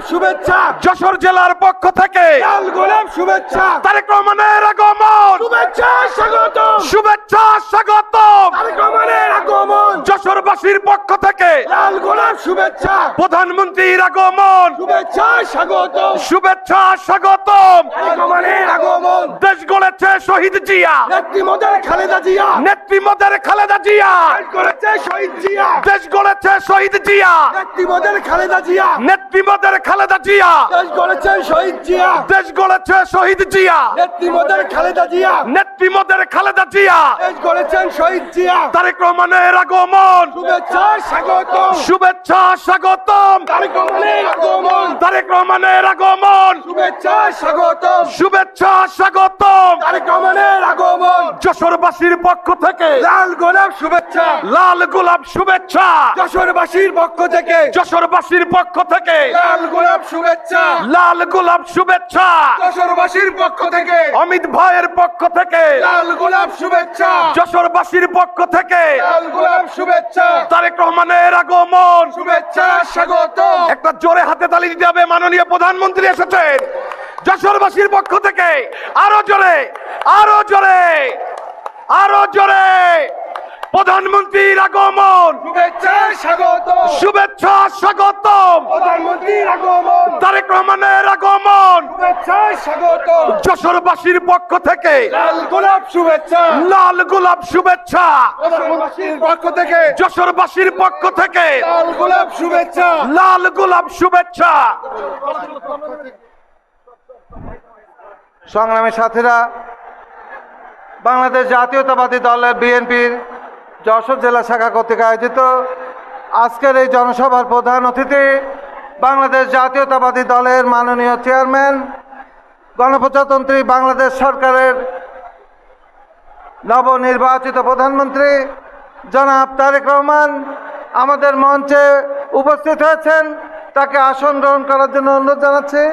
শুভেচ্ছা, যশোর জেলার পক্ষ থেকে লাল গোলাপ শুভেচ্ছা, তারেক রহমানের আগমন, শুভেচ্ছা স্বাগত, শুভেচ্ছা স্বাগত। তারেক রহমানের আগমন, যশোরবাসীর পক্ষ থেকে লাল গোলাপ শুভেচ্ছা, প্রধানমন্ত্রীর আগমন, শুভেচ্ছা স্বাগত, শুভেচ্ছা স্বাগত। তারেক রহমানের আগমন, দেশ গড়েছে শহীদ জিয়া, নেত্রী মোদের খালেদা জিয়া, নেত্রী মোদের খালেদা জিয়া, দেশ গড়েছে শহীদ জিয়া, দেশ গড়েছে শহীদ জিয়া, নেত্রী মোদের খালেদা জিয়া, নেত্রী মোদের খালেদা জিয়া, দেশ গড়েছে শহীদ জিয়া, দেশ গড়েছে শহীদ জিয়া, নেত্রী মোদের খালেদা জিয়া, নেত্রী মোদের খালেদা জিয়া। দেশ গড়েছেন শহীদ জিয়া, তারেক রহমানের আগমন, শুভেচ্ছা স্বাগত, শুভেচ্ছা স্বাগতম। তারেক রহমানের আগমন, তারেক রহমানের আগমন, শুভেচ্ছা স্বাগত, শুভেচ্ছা স্বাগতম। তারেক রহমানের আগমন, যশোরবাসীর পক্ষ থেকে লাল গোলাপ শুভেচ্ছা, লাল গোলাপ শুভেচ্ছা, যশোরবাসীর পক্ষ থেকে যশোরবাসীর পক্ষ থেকে লাল গোলাপ শুভেচ্ছা, লাল গোলাপ শুভেচ্ছা, যশোরবাসীর পক্ষ থেকে অমিত ভাইয়ের পক্ষ থেকে লাল গোলাপ শুভেচ্ছা, যশোরবাসীর পক্ষ থেকে লাল গোলাপ শুভেচ্ছা, তারেক রহমানের আগমন। শুভেচ্ছা স্বাগত, একটা জোরে হাতে তালি দিতে হবে, মাননীয় প্রধানমন্ত্রী এসেছেন। যশোরবাসীর পক্ষ থেকে আরো জোরে, আরো জোরে, আরো জোরে প্রধানমন্ত্রীর আগমন, শুভেচ্ছা স্বাগত, শুভেচ্ছা স্বাগতম। প্রধানমন্ত্রীর আগমন, তারেক রহমানের আগমন, শুভেচ্ছা স্বাগত, যশোরবাসীর পক্ষ থেকে লাল গোলাপ শুভেচ্ছা, লাল গোলাপ শুভেচ্ছা, যশোরবাসীর পক্ষ থেকে যশোরবাসীর পক্ষ থেকে লাল গোলাপ শুভেচ্ছা, লাল গোলাপ শুভেচ্ছা। সংগ্রামী সাথীরা, বাংলাদেশ জাতীয়তাবাদী দলের বিএনপির যশোর জেলা শাখা কর্তৃক আয়োজিত আজকের এই জনসভার প্রধান অতিথি বাংলাদেশ জাতীয়তাবাদী দলের মাননীয় চেয়ারম্যান, গণপ্রজাতন্ত্রী বাংলাদেশ সরকারের নবনির্বাচিত প্রধানমন্ত্রী জনাব তারেক রহমান আমাদের মঞ্চে উপস্থিত হয়েছেন। তাকে আসন গ্রহণ করার জন্য অনুরোধ জানাচ্ছি।